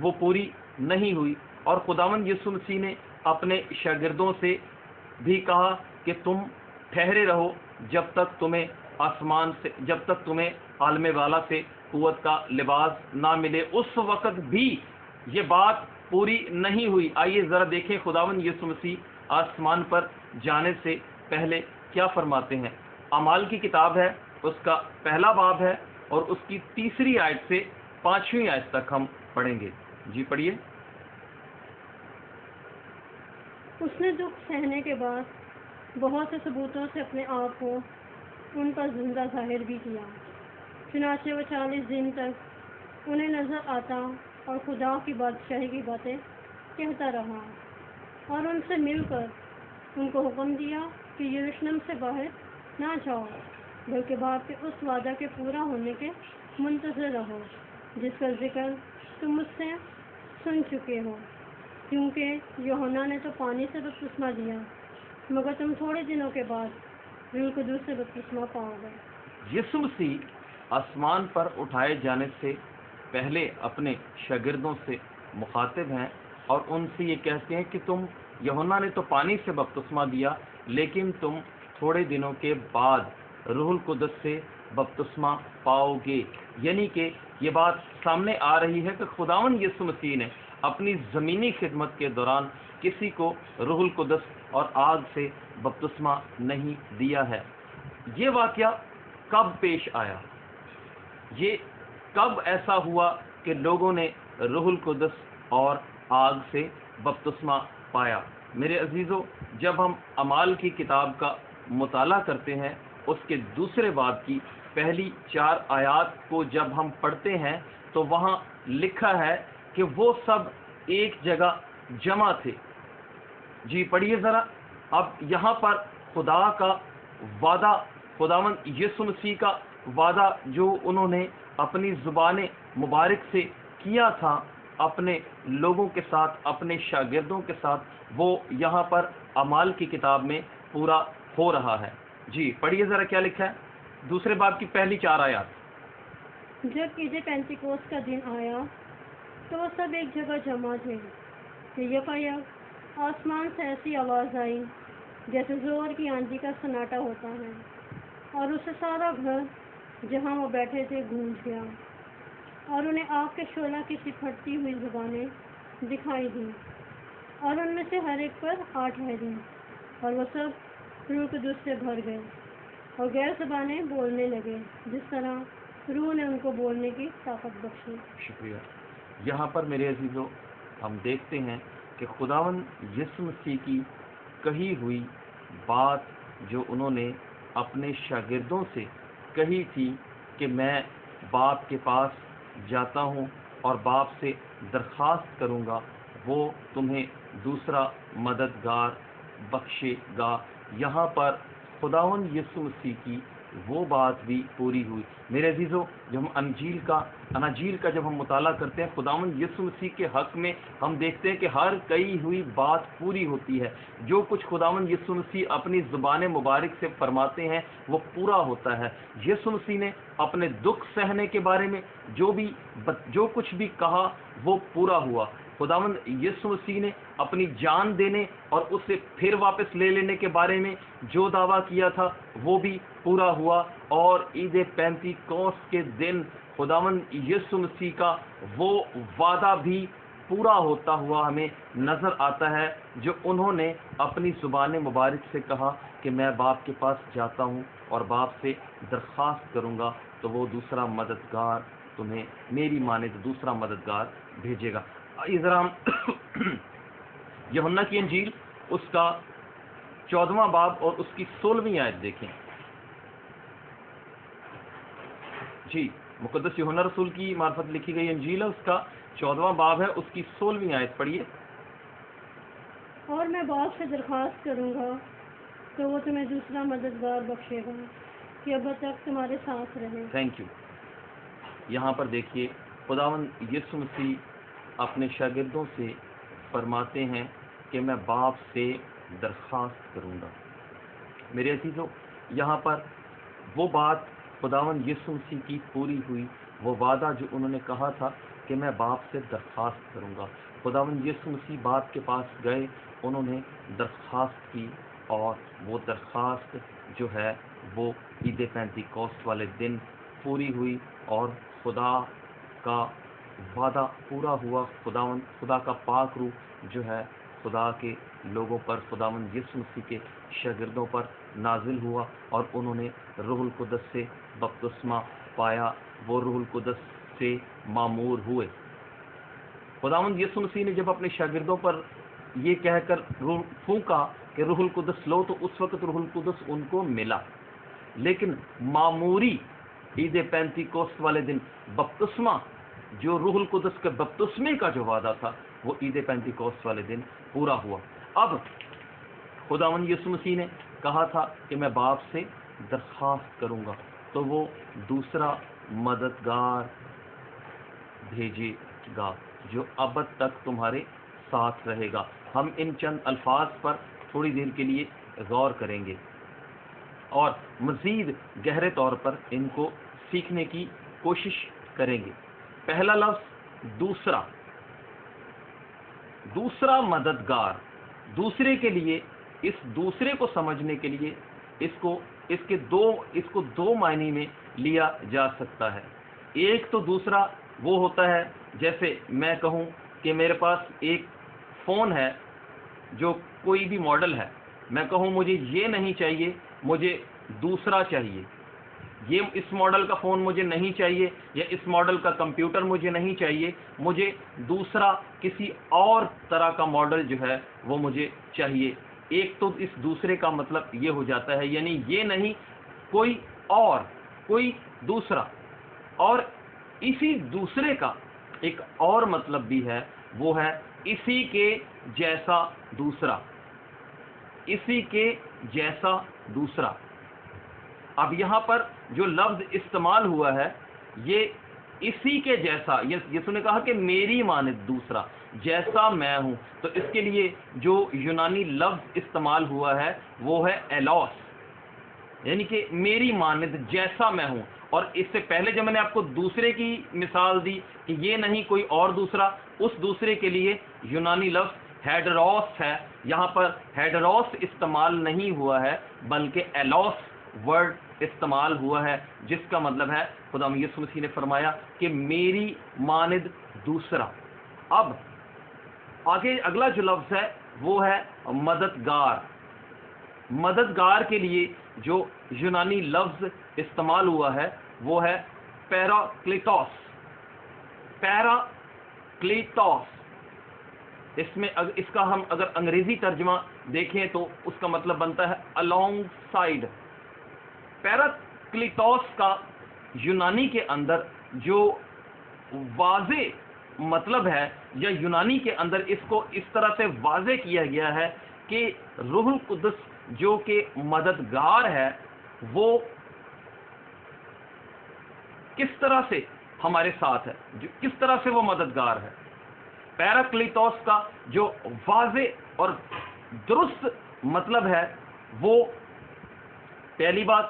وہ پوری نہیں ہوئی، اور خداوند یسوع مسیح نے اپنے شاگردوں سے بھی کہا کہ تم ٹھہرے رہو جب تک تمہیں عالم والا سے قوت کا لباس نہ ملے۔ اس وقت بھی یہ بات پوری نہیں ہوئی۔ آئیے ذرا دیکھیں خداوند یسوع مسیح آسمان پر جانے سے پہلے کیا فرماتے ہیں۔ اعمال کی کتاب ہے، اس کا پہلا باب ہے، اور اس کی 3 آیت سے 5ویں آیت تک ہم پڑھیں گے۔ جی پڑھیے۔ اس نے دکھ سہنے کے بعد بہت سے ثبوتوں سے اپنے آپ کو ان پر زندہ ظاہر بھی کیا، چنانچہ وہ 40 دن تک انہیں نظر آتا اور خدا کی بادشاہی کی باتیں کہتا رہا، اور ان سے مل کر ان کو حکم دیا کہ یروشلم سے باہر نہ جاؤ، بلکہ باپ کے اس وعدہ کے پورا ہونے کے منتظر رہو جس کا ذکر تم مجھ سے سن چکے ہو، کیونکہ یوحنا نے تو پانی سے بپتسمہ دیا، مگر تم تھوڑے دنوں کے بعد روح القدس سے بپتسمہ پاؤ گے۔ یسوع مسیح آسمان پر اٹھائے جانے سے پہلے اپنے شاگردوں سے مخاطب ہیں اور ان سے یہ کہتے ہیں کہ تم یوحنا نے تو پانی سے بپتسمہ دیا، لیکن تم تھوڑے دنوں کے بعد روح القدس سے بپتسمہ پاؤ گے۔ یعنی کہ یہ بات سامنے آ رہی ہے کہ خداوند یسوع مسیح نے اپنی زمینی خدمت کے دوران کسی کو روح القدس اور آگ سے بپتسمہ نہیں دیا ہے۔ یہ واقعہ کب پیش آیا؟ یہ کب ایسا ہوا کہ لوگوں نے روح القدس اور آگ سے بپتسمہ پایا؟ میرے عزیزو، جب ہم اعمال کی کتاب کا مطالعہ کرتے ہیں، اس کے دوسرے باب کی پہلی 4 آیات کو جب ہم پڑھتے ہیں تو وہاں لکھا ہے کہ وہ سب ایک جگہ جمع تھے۔ جی پڑھیے ذرا۔ اب یہاں پر خدا کا وعدہ، خداوند یسوع مسیح کا وعدہ جو انہوں نے اپنی زبان مبارک سے کیا تھا اپنے لوگوں کے ساتھ، اپنے شاگردوں کے ساتھ، وہ یہاں پر اعمال کی کتاب میں پورا ہو رہا ہے۔ جی پڑھیے ذرا کیا لکھا ہے دوسرے باب کی پہلی 4 آیات۔ جب عید پینتیکوس کا دن آیا تو وہ سب ایک جگہ جمع تھے کہ یکایک آسمان سے ایسی آواز آئی جیسے زور کی آندھی کا سناٹا ہوتا ہے، اور اسے سارا گھر جہاں وہ بیٹھے تھے گونج گیا، اور انہیں آگ کے شعلہ کی سی پھٹتی ہوئی زبانیں دکھائی دیں، اور ان میں سے ہر ایک پر 8 ٹھہریں، اور وہ سب روح القدس سے بھر گئے اور غیر زبانیں بولنے لگے جس طرح روح نے ان کو بولنے کی طاقت بخشی۔ شکریہ۔ یہاں پر میرے عزیزو ہم دیکھتے ہیں کہ خداوند یسوع مسیح کی کہی ہوئی بات جو انہوں نے اپنے شاگردوں سے کہی تھی کہ میں باپ کے پاس جاتا ہوں اور باپ سے درخواست کروں گا، وہ تمہیں دوسرا مددگار بخشے گا۔ یہاں پر خداوند یسوع مسیح کی وہ بات بھی پوری ہوئی۔ میرے عزیزو، جب ہم اناجیل کا جب ہم مطالعہ کرتے ہیں خداوند یسوع مسیح کے حق میں، ہم دیکھتے ہیں کہ ہر کئی ہوئی بات پوری ہوتی ہے۔ جو کچھ خداوند یسوع مسیح اپنی زبان مبارک سے فرماتے ہیں وہ پورا ہوتا ہے۔ یسوع مسیح نے اپنے دکھ سہنے کے بارے میں جو کچھ بھی کہا وہ پورا ہوا۔ خداوند یسوع مسیح نے اپنی جان دینے اور اسے پھر واپس لے لینے کے بارے میں جو دعویٰ کیا تھا وہ بھی پورا ہوا، اور عید پینتیکوس کے دن خداوند یسوع مسیح کا وہ وعدہ بھی پورا ہوتا ہوا ہمیں نظر آتا ہے جو انہوں نے اپنی زبان مبارک سے کہا کہ میں باپ کے پاس جاتا ہوں اور باپ سے درخواست کروں گا تو وہ دوسرا مددگار تمہیں میری مانند دوسرا مددگار بھیجے گا۔ ذرا ہم یوحنا کی انجیل اس کا 14واں باب اور اس کی 16ویں آیت دیکھیں۔ جی مقدس یوحنا رسول کی معرفت لکھی گئی انجیل ہے، اس کا 14واں باب ہے، اس کی 16ویں آیت پڑھیے۔ اور میں باپ سے درخواست کروں گا تو وہ تمہیں دوسرا مددگار بخشے گا کہ اب تک تمہارے ساتھ رہے۔ Thank you. یہاں پر دیکھیے خداوند یسوع مسیح اپنے شاگردوں سے فرماتے ہیں کہ میں باپ سے درخواست کروں گا۔ میرے عزیزو، یہاں پر وہ بات خداوند یسوع مسیح کی پوری ہوئی، وہ وعدہ جو انہوں نے کہا تھا کہ میں باپ سے درخواست کروں گا. خداوند یسوع مسیح باپ کے پاس گئے, انہوں نے درخواست کی, اور وہ درخواست جو ہے وہ عید پینتیکوست والے دن پوری ہوئی, اور خدا کا وعدہ پورا ہوا. خدا کا پاک روح جو ہے خدا کے لوگوں پر, خداوند یسوع مسیح کے شاگردوں پر نازل ہوا, اور انہوں نے روح القدس سے بپتسمہ پایا, وہ روح القدس سے معمور ہوئے. خداوند یسوع مسیح نے جب اپنے شاگردوں پر یہ کہہ کر روح پھونکا کہ روح القدس لو, تو اس وقت روح القدس ان کو ملا. لیکن معموری عید پینتیکوست والے دن بپتسمہ, جو روح القدس کے بپتسمے کا جو وعدہ تھا, وہ عید پینتیکوست والے دن پورا ہوا. اب خداوند یسوع مسیح نے کہا تھا کہ میں باپ سے درخواست کروں گا, تو وہ دوسرا مددگار بھیجے گا جو ابد تک تمہارے ساتھ رہے گا. ہم ان چند الفاظ پر تھوڑی دیر کے لیے غور کریں گے اور مزید گہرے طور پر ان کو سیکھنے کی کوشش کریں گے. پہلا لفظ دوسرا, دوسرا مددگار. دوسرے کے لیے, اس دوسرے کو سمجھنے کے لیے اس کو دو معنی میں لیا جا سکتا ہے. ایک تو دوسرا وہ ہوتا ہے جیسے میں کہوں کہ میرے پاس ایک فون ہے جو کوئی بھی ماڈل ہے, میں کہوں مجھے یہ نہیں چاہیے, مجھے دوسرا چاہیے, یہ اس ماڈل کا فون مجھے نہیں چاہیے, یا اس ماڈل کا کمپیوٹر مجھے نہیں چاہیے, مجھے دوسرا کسی اور طرح کا ماڈل جو ہے وہ مجھے چاہیے. ایک تو اس دوسرے کا مطلب یہ ہو جاتا ہے, یعنی یہ نہیں کوئی اور, کوئی دوسرا. اور اسی دوسرے کا ایک اور مطلب بھی ہے, وہ ہے اسی کے جیسا دوسرا, اسی کے جیسا دوسرا. اب یہاں پر جو لفظ استعمال ہوا ہے یہ اسی کے جیسا, یسوع نے کہا کہ میری مانند دوسرا جیسا میں ہوں, تو اس کے لیے جو یونانی لفظ استعمال ہوا ہے وہ ہے ایلوس, یعنی کہ میری مانند جیسا میں ہوں. اور اس سے پہلے جب میں نے آپ کو دوسرے کی مثال دی کہ یہ نہیں کوئی اور دوسرا, اس دوسرے کے لیے یونانی لفظ ہیڈروس ہے. یہاں پر ہیڈروس استعمال نہیں ہوا ہے بلکہ ایلوس ورڈ استعمال ہوا ہے, جس کا مطلب ہے خدا یسوع مسیح نے فرمایا کہ میری مانند دوسرا. اب آگے اگلا جو لفظ ہے وہ ہے مددگار. مددگار کے لیے جو یونانی لفظ استعمال ہوا ہے وہ ہے پیراکلیٹوس. پیراکلیٹوس, اس کا ہم اگر انگریزی ترجمہ دیکھیں تو اس کا مطلب بنتا ہے along side. پیراکلیٹوس کا یونانی کے اندر جو واضح مطلب ہے, یا یونانی کے اندر اس کو اس طرح سے واضح کیا گیا ہے کہ روح القدس جو کہ مددگار ہے وہ کس طرح سے ہمارے ساتھ ہے, کس طرح سے وہ مددگار ہے. پیراکلیٹوس کا جو واضح اور درست مطلب ہے وہ پہلی بات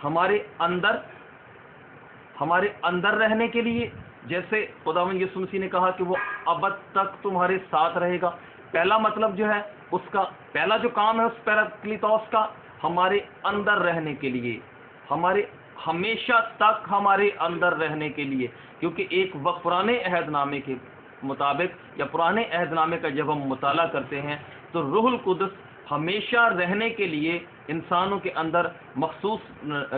ہمارے اندر رہنے کے لیے, جیسے خداوند یسوع مسیح نے کہا کہ وہ ابد تک تمہارے ساتھ رہے گا. پہلا مطلب جو ہے اس کا, پہلا جو کام ہے اس پیراکلیٹوس کا, ہمارے اندر رہنے کے لیے, ہمارے ہمیشہ تک ہمارے اندر رہنے کے لیے. کیونکہ ایک وقت پرانے عہد نامے کے مطابق یا پرانے عہد نامے کا جب ہم مطالعہ کرتے ہیں تو روح القدس ہمیشہ رہنے کے لیے انسانوں کے اندر, مخصوص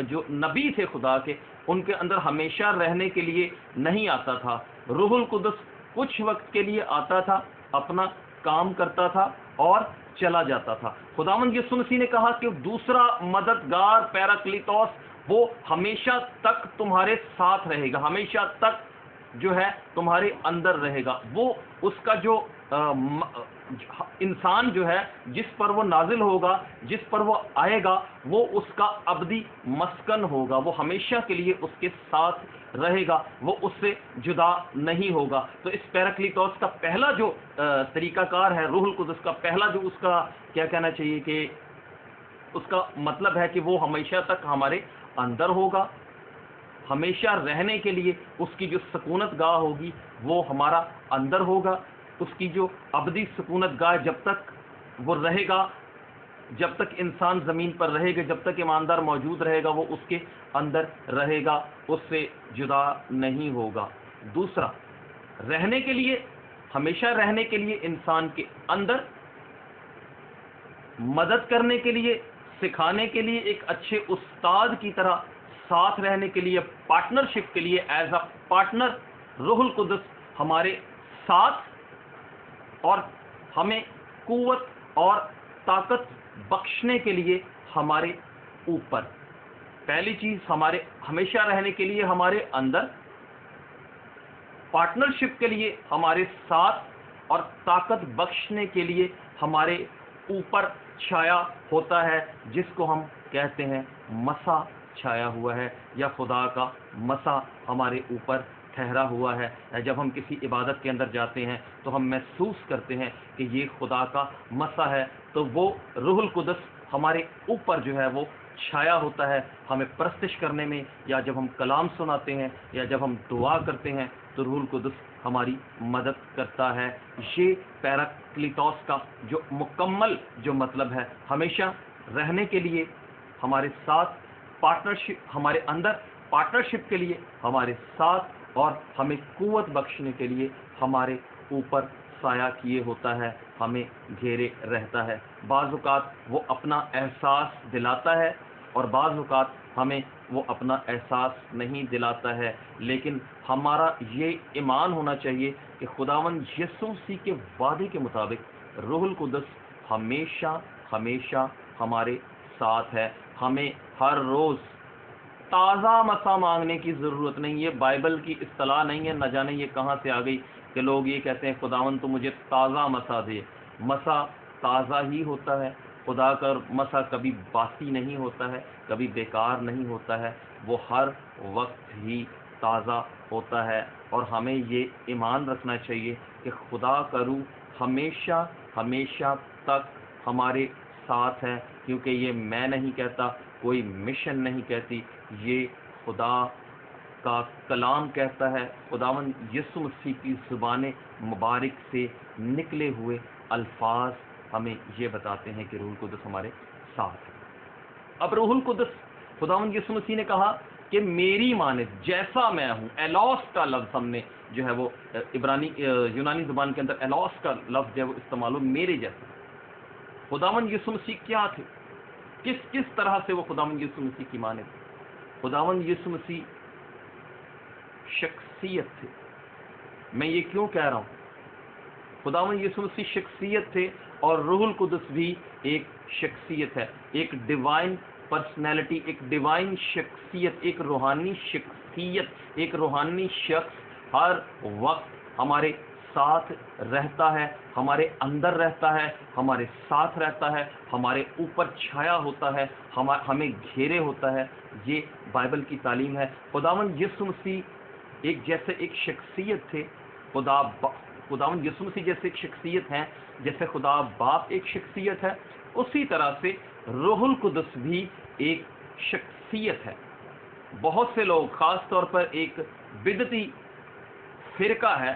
جو نبی تھے خدا کے, ان کے اندر ہمیشہ رہنے کے لیے نہیں آتا تھا. روح القدس کچھ وقت کے لیے آتا تھا, اپنا کام کرتا تھا اور چلا جاتا تھا. خداوند یسوع مسیح نے کہا کہ دوسرا مددگار پیراکلیٹوس وہ ہمیشہ تک تمہارے ساتھ رہے گا, ہمیشہ تک جو ہے تمہارے اندر رہے گا. وہ اس کا جو انسان جو ہے جس پر وہ نازل ہوگا, جس پر وہ آئے گا, وہ اس کا ابدی مسکن ہوگا, وہ ہمیشہ کے لیے اس کے ساتھ رہے گا, وہ اس سے جدا نہیں ہوگا. تو اس پیراکلیٹوس کا پہلا جو طریقہ کار ہے, روح القدس کا پہلا جو اس کا کیا کہنا چاہیے کہ اس کا مطلب ہے کہ وہ ہمیشہ تک ہمارے اندر ہوگا, ہمیشہ رہنے کے لیے اس کی جو سکونت گاہ ہوگی وہ ہمارا اندر ہوگا. اس کی جو ابدی سکونت گاہ جب تک وہ رہے گا، جب تک انسان زمین پر رہے گا، جب تک ایماندار موجود رہے گا، وہ اس کے اندر رہے گا، اس سے جدا نہیں ہوگا. دوسرا، رہنے کے لیے، ہمیشہ رہنے کے لیے انسان کے اندر مدد کرنے کے لیے، سکھانے کے لیے، ایک اچھے استاد کی طرح ساتھ رہنے کے لیے، پارٹنرشپ کے لیے، ایز اے پارٹنر روح القدس ہمارے ساتھ اور ہمیں قوت اور طاقت بخشنے کے لیے ہمارے اوپر. پہلی چیز، ہمارے ہمیشہ رہنے کے لیے ہمارے اندر، پارٹنرشپ کے لیے ہمارے ساتھ، اور طاقت بخشنے کے لیے ہمارے اوپر چھایا ہوتا ہے، جس کو ہم کہتے ہیں مسا چھایا ہوا ہے، یا خدا کا مسا ہمارے اوپر ٹھہرا ہوا ہے. جب ہم کسی عبادت کے اندر جاتے ہیں تو ہم محسوس کرتے ہیں کہ یہ خدا کا مسا ہے، تو وہ روح القدس ہمارے اوپر جو ہے وہ چھایا ہوتا ہے ہمیں پرستش کرنے میں، یا جب ہم کلام سناتے ہیں، یا جب ہم دعا کرتے ہیں تو روح القدس ہماری مدد کرتا ہے. یہ پیراکلیٹوس کا جو مکمل جو مطلب ہے، ہمیشہ رہنے کے لیے ہمارے ساتھ، پارٹنرشپ ہمارے اندر، پارٹنرشپ کے لیے ہمارے ساتھ، اور ہمیں قوت بخشنے کے لیے ہمارے اوپر سایہ کیے ہوتا ہے، ہمیں گھیرے رہتا ہے. بعض اوقات وہ اپنا احساس دلاتا ہے، اور بعض اوقات ہمیں وہ اپنا احساس نہیں دلاتا ہے، لیکن ہمارا یہ ایمان ہونا چاہیے کہ خداوند یسوع مسیح کے وعدے کے مطابق روح القدس ہمیشہ ہمیشہ ہمارے ساتھ ہے. ہمیں ہر روز تازہ مسا مانگنے کی ضرورت نہیں. یہ بائبل کی اصطلاح نہیں ہے، نہ جانے یہ کہاں سے آ گئی کہ لوگ یہ کہتے ہیں خداوند تو مجھے تازہ مسا دے. مسا تازہ ہی ہوتا ہے. خدا کا مسا کبھی باسی نہیں ہوتا ہے، کبھی بیکار نہیں ہوتا ہے، وہ ہر وقت ہی تازہ ہوتا ہے. اور ہمیں یہ ایمان رکھنا چاہیے کہ خدا کا روح ہمیشہ ہمیشہ تک ہمارے ساتھ ہے، کیونکہ یہ میں نہیں کہتا، کوئی مشن نہیں کہتی، یہ خدا کا کلام کہتا ہے. خداوند یسوع مسیح کی زبان مبارک سے نکلے ہوئے الفاظ ہمیں یہ بتاتے ہیں کہ روح القدس ہمارے ساتھ ہے. اب روح القدس، خداوند یسوع مسیح نے کہا کہ میری مانند جیسا میں ہوں. ایلوس کا لفظ ہم نے جو ہے وہ یونانی زبان کے اندر ایلوس کا لفظ جو ہے وہ استعمال ہو، میرے جیسا. خداوند یسوع مسیح کیا تھے؟ کس طرح سے وہ خداوند یسوع مسیح کی مانند تھے؟ خداوند یسوع مسیح شخصیت تھے. میں یہ کیوں کہہ رہا ہوں؟ خداوند یسوع مسیح شخصیت تھے، اور روح القدس بھی ایک شخصیت ہے، ایک ڈیوائن پرسنالٹی، ایک ڈیوائن شخصیت، ایک روحانی شخصیت، ایک روحانی شخص ہر وقت ہمارے ساتھ رہتا ہے، ہمارے اندر رہتا ہے، ہمارے ساتھ رہتا ہے، ہمارے اوپر چھایا ہوتا ہے، ہمیں گھیرے ہوتا ہے. یہ بائبل کی تعلیم ہے. خداوند یسوع مسیح ایک شخصیت تھے. خداوند یسوع مسیح جیسے ایک شخصیت ہیں، جیسے خدا باپ ایک شخصیت ہے، اسی طرح سے روح القدس بھی ایک شخصیت ہے. بہت سے لوگ، خاص طور پر ایک بدعتی فرقہ ہے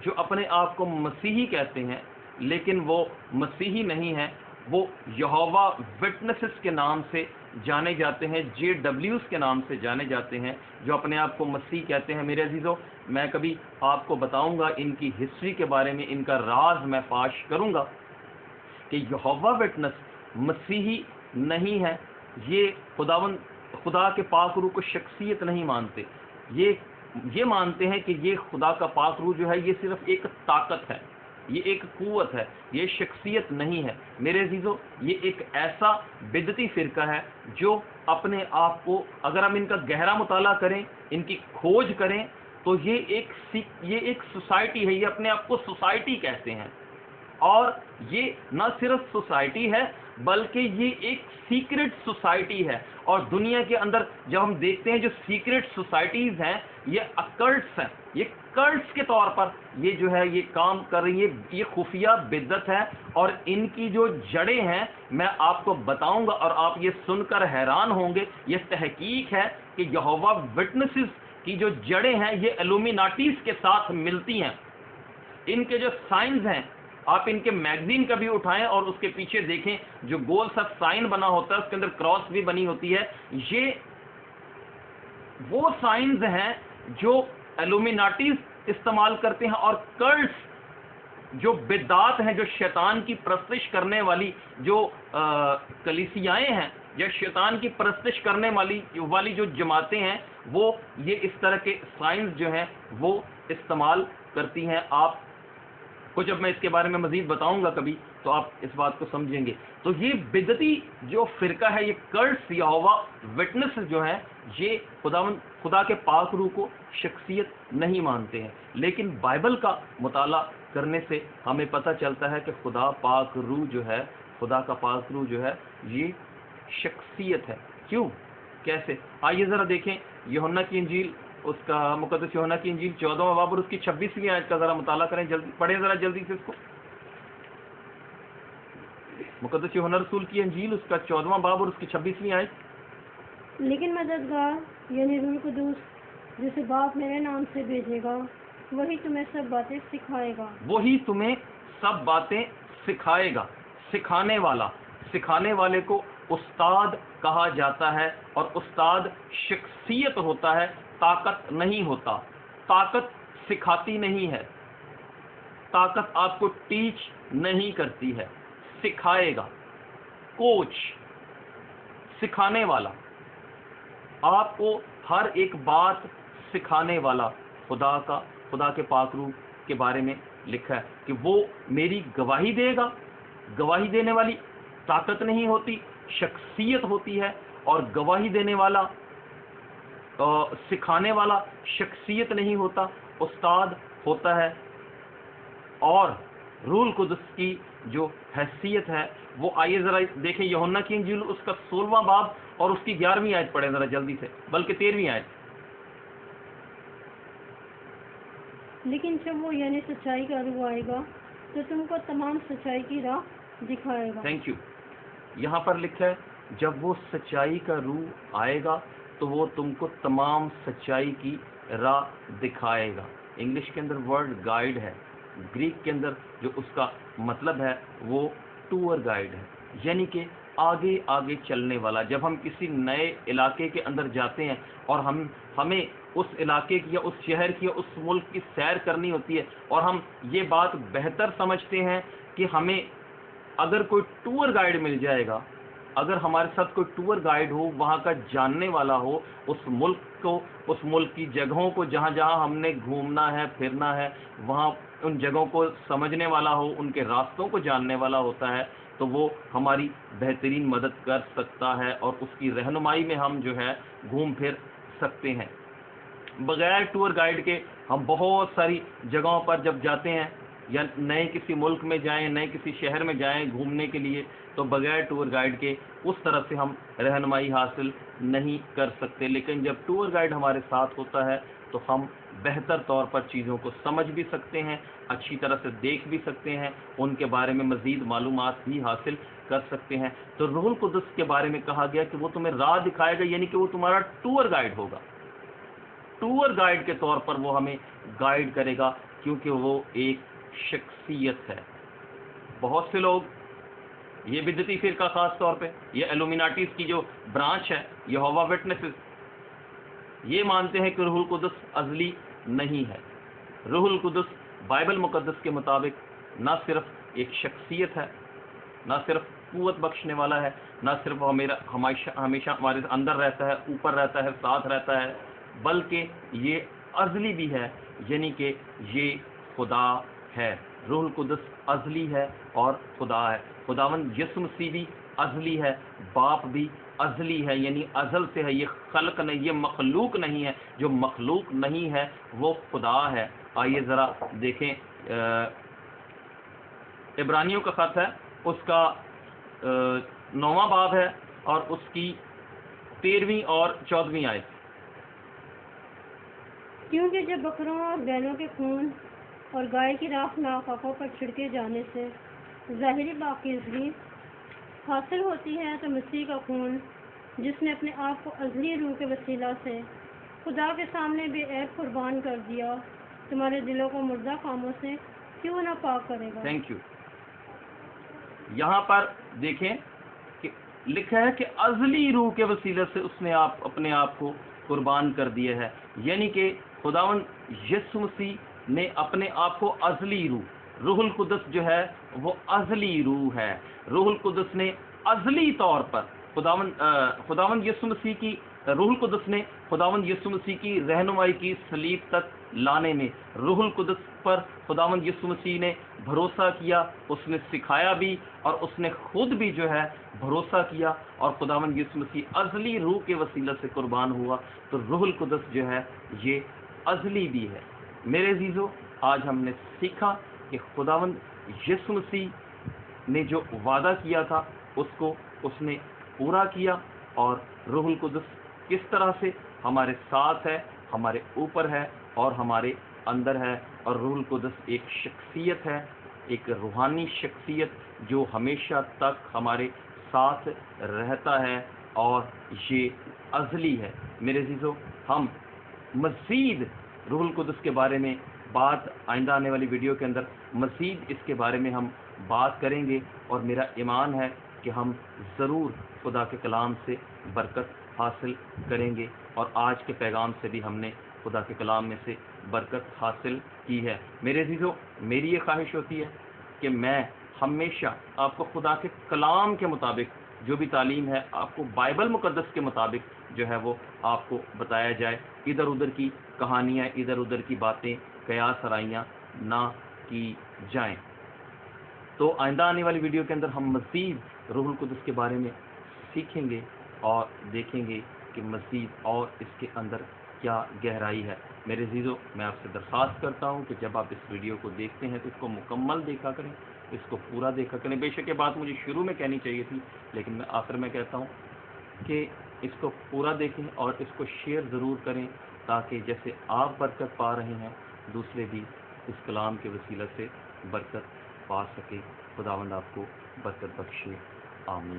جو اپنے آپ کو مسیحی کہتے ہیں، لیکن وہ مسیحی نہیں ہیں. وہ یہوہ وٹنسز کے نام سے جانے جاتے ہیں، JWs کے نام سے جانے جاتے ہیں، جو اپنے آپ کو مسیح کہتے ہیں. میرے عزیزو، میں کبھی آپ کو بتاؤں گا ان کی ہسٹری کے بارے میں، ان کا راز میں فاش کروں گا کہ یہوہ وٹنس مسیحی نہیں ہے. یہ خدا کے پاک روح کو شخصیت نہیں مانتے. یہ مانتے ہیں کہ یہ خدا کا پاک روح جو ہے یہ صرف ایک طاقت ہے، یہ ایک قوت ہے، یہ شخصیت نہیں ہے. میرے عزیزو، یہ ایک ایسا بدعتی فرقہ ہے جو اپنے آپ کو، اگر ہم ان کا گہرا مطالعہ کریں، ان کی کھوج کریں، تو یہ ایک سوسائٹی ہے. یہ اپنے آپ کو سوسائٹی کہتے ہیں. اور یہ نہ صرف سوسائٹی ہے بلکہ یہ ایک سیکرٹ سوسائٹی ہے. اور دنیا کے اندر جب ہم دیکھتے ہیں جو سیکرٹ سوسائٹیز ہیں یہ اکلٹس ہیں, یہ کلٹس کے طور پر یہ جو ہے یہ کام کر رہی ہے, یہ خفیہ بدعت ہے. اور ان کی جو جڑیں ہیں میں آپ کو بتاؤں گا اور آپ یہ سن کر حیران ہوں گے. یہ تحقیق ہے کہ یہوہ وٹنسز کی جو جڑیں ہیں یہ الومیناٹیز کے ساتھ ملتی ہیں. ان کے جو سائنز ہیں آپ ان کے میگزین کا بھی اٹھائیں اور اس کے پیچھے دیکھیں جو گول سا سائن بنا ہوتا ہے اس کے اندر کراس بھی بنی ہوتی ہے. یہ وہ سائنز ہیں جو الومیناٹیز استعمال کرتے ہیں, اور کلٹس جو بدعات ہیں, جو شیطان کی پرستش کرنے والی جو کلیسیائیں ہیں یا شیطان کی پرستش کرنے والی جو جماعتیں ہیں وہ یہ اس طرح کے سائنس جو ہیں وہ استعمال کرتی ہیں. آپ کو جب میں اس کے بارے میں مزید بتاؤں گا کبھی تو آپ اس بات کو سمجھیں گے. تو یہ بدعتی جو فرقہ ہے, یہ کلٹس یہوہ وٹنس جو ہیں, یہ خدا کے پاک روح کو شخصیت نہیں مانتے ہیں. لیکن بائبل کا مطالعہ کرنے سے ہمیں پتہ چلتا ہے کہ خدا پاک روح جو ہے, خدا کا پاک روح جو ہے یہ شخصیت ہے. کیوں, کیسے؟ آئیے ذرا دیکھیں یوحنا کی انجیل, اس کا مقدس یوحنا کی انجیل 14واں باب اور اس کی 26ویں آیت کا ذرا مطالعہ کریں. جلدی پڑھیں ذرا جلدی سے اس کو. مقدس یوحنا رسول کی انجیل اس کا 14واں باب اور اس کی 26ویں آیت. لیکن مددگار یعنی روح القدس جسے باپ میرے نام سے بھیجے گا وہی تمہیں سب باتیں سکھائے گا. وہی تمہیں سب باتیں سکھائے گا. سکھانے والا, سکھانے والے کو استاد کہا جاتا ہے, اور استاد شخصیت ہوتا ہے, طاقت نہیں ہوتا. طاقت سکھاتی نہیں ہے, طاقت آپ کو ٹیچ نہیں کرتی ہے, سکھائے گا. کوچ, سکھانے والا, آپ کو ہر ایک بات سکھانے والا. خدا کے پاک روح کے بارے میں لکھا ہے کہ وہ میری گواہی دے گا. گواہی دینے والی طاقت نہیں ہوتی, شخصیت ہوتی ہے. اور گواہی دینے والا, سکھانے والا شخصیت نہیں ہوتا, استاد ہوتا ہے. اور روح القدس کی جو حیثیت ہے وہ آئیے ذرا دیکھیں یوحنا کی انجیل اس کا 16واں باب اور اس کی 11ویں آیت پڑھیں ذرا جلدی سے, بلکہ 13ویں آیت. لیکن جب وہ یعنی سچائی کا روح آئے گا تو تم کو تمام سچائی کی راہ دکھائے گا. Thank you. یہاں پر لکھا ہے جب وہ سچائی کا روح آئے گا تو وہ تم کو تمام سچائی کی راہ دکھائے گا. انگلش کے اندر ورڈ گائیڈ ہے, گریک کے اندر جو اس کا مطلب ہے وہ ٹور گائیڈ ہے, یعنی کہ آگے آگے چلنے والا. جب ہم کسی نئے علاقے کے اندر جاتے ہیں اور ہمیں اس علاقے کی یا اس شہر کی یا اس ملک کی سیر کرنی ہوتی ہے, اور ہم یہ بات بہتر سمجھتے ہیں کہ ہمیں اگر کوئی ٹور گائیڈ مل جائے گا, اگر ہمارے ساتھ کوئی ٹور گائیڈ ہو, وہاں کا جاننے والا ہو, اس ملک کو, اس ملک کی جگہوں کو جہاں جہاں ہم نے گھومنا ہے پھرنا ہے وہاں ان جگہوں کو سمجھنے والا ہو, ان کے راستوں کو جاننے والا ہوتا ہے, تو وہ ہماری بہترین مدد کر سکتا ہے اور اس کی رہنمائی میں ہم جو ہے گھوم پھر سکتے ہیں. بغیر ٹور گائیڈ کے ہم بہت ساری جگہوں پر جب جاتے ہیں یا نئے کسی ملک میں جائیں, نئے کسی شہر میں جائیں گھومنے کے لیے, تو بغیر ٹور گائیڈ کے اس طرف سے ہم رہنمائی حاصل نہیں کر سکتے. لیکن جب ٹور گائیڈ ہمارے ساتھ ہوتا ہے تو ہم بہتر طور پر چیزوں کو سمجھ بھی سکتے ہیں, اچھی طرح سے دیکھ بھی سکتے ہیں, ان کے بارے میں مزید معلومات بھی حاصل کر سکتے ہیں. تو روح القدس کے بارے میں کہا گیا کہ وہ تمہیں راہ دکھائے گا, یعنی کہ وہ تمہارا ٹور گائیڈ ہوگا. ٹور گائیڈ کے طور پر وہ ہمیں گائیڈ کرے گا, کیونکہ وہ ایک شخصیت ہے. بہت سے لوگ, یہ بدعتی فرقہ خاص طور پہ, یہ الومیناٹیز کی جو برانچ ہے یہوہ وٹنسز, یہ مانتے ہیں کہ روح القدس ازلی نہیں ہے. روح القدس بائبل مقدس کے مطابق نہ صرف ایک شخصیت ہے, نہ صرف قوت بخشنے والا ہے, نہ صرف ہمیشہ ہمارے اندر رہتا ہے, اوپر رہتا ہے, ساتھ رہتا ہے, بلکہ یہ ازلی بھی ہے, یعنی کہ یہ خدا ہے. روح القدس ازلی ہے اور خدا ہے. خداوند یسوع مسیح بھی ازلی ہے, باپ بھی ازلی ہے, یعنی ازل سے ہے. یہ خلق نہیں, یہ مخلوق نہیں ہے. جو مخلوق نہیں ہے وہ خدا ہے. آئیے ذرا دیکھیں عبرانیوں کا خط ہے، اس کا 9واں باب ہے اور اس کی 13ویں اور 14ویں آیت۔ کیونکہ جب بکروں اور بیلوں کے خون اور گائے کی راکھ ناحقوں پر چھڑکے جانے سے ظاہری پاکیزگی حاصل ہوتی ہے، تو مسیح کا خون جس نے اپنے آپ کو ازلی روح کے وسیلہ سے خدا کے سامنے بے عیب قربان کر دیا، تمہارے دلوں کو مردہ کاموں سے کیوں نہ پاک کرے گا۔ Thank you. یہاں پر دیکھیں کہ لکھا ہے کہ ازلی روح کے وسیلے سے اس نے اپنے آپ کو قربان کر دیا ہے، یعنی کہ خداوند یسوع مسیح نے اپنے آپ کو ازلی روح القدس جو ہے وہ ازلی روح ہے۔ روح القدس نے ازلی طور پر خداوند یسوع مسیح کی روح القدس نے خداوند یسوع مسیح کی رہنمائی کی صلیب تک لانے میں۔ روح القدس پر خداوند یسوع مسیح نے بھروسہ کیا، اس نے سکھایا بھی اور اس نے خود بھی جو ہے بھروسہ کیا، اور خداوند یسوع مسیح ازلی روح کے وسیلہ سے قربان ہوا، تو روح القدس جو ہے یہ ازلی بھی ہے۔ میرے عزیزو، آج ہم نے سیکھا کہ خداوند یسوع مسیح نے جو وعدہ کیا تھا اس نے پورا کیا، اور روح القدس کس طرح سے ہمارے ساتھ ہے، ہمارے اوپر ہے اور ہمارے اندر ہے۔ اور روح القدس ایک شخصیت ہے، ایک روحانی شخصیت جو ہمیشہ تک ہمارے ساتھ رہتا ہے، اور یہ ازلی ہے۔ میرے عزیزو، ہم مزید روح القدس کے بارے میں آئندہ آنے والی ویڈیو کے اندر مزید اس کے بارے میں ہم بات کریں گے، اور میرا ایمان ہے کہ ہم ضرور خدا کے کلام سے برکت حاصل کریں گے، اور آج کے پیغام سے بھی ہم نے خدا کے کلام میں سے برکت حاصل کی ہے۔ میرے عزیزو، میری یہ خواہش ہوتی ہے کہ میں ہمیشہ آپ کو خدا کے کلام کے مطابق جو بھی تعلیم ہے، آپ کو بائبل مقدس کے مطابق جو ہے وہ آپ کو بتایا جائے، ادھر ادھر کی کہانیاں، ادھر ادھر کی باتیں، قیاس آرائیاں نہ کی جائیں۔ تو آئندہ آنے والی ویڈیو کے اندر ہم مزید روح القدس کے بارے میں سیکھیں گے اور دیکھیں گے کہ مزید اور اس کے اندر کیا گہرائی ہے۔ میرے عزیزو، میں آپ سے درخواست کرتا ہوں کہ جب آپ اس ویڈیو کو دیکھتے ہیں تو اس کو مکمل دیکھا کریں، اس کو پورا دیکھا کریں۔ بے شک یہ بات مجھے شروع میں کہنی چاہیے تھی، لیکن میں آخر میں کہتا ہوں کہ اس کو پورا دیکھیں اور اس کو شیئر ضرور کریں، تاکہ جیسے آپ برکت پا رہے ہیں دوسرے بھی اس کلام کے وسیلہ سے برکت پا سکے۔ خداوند آپ کو برکت بخشے، آمین۔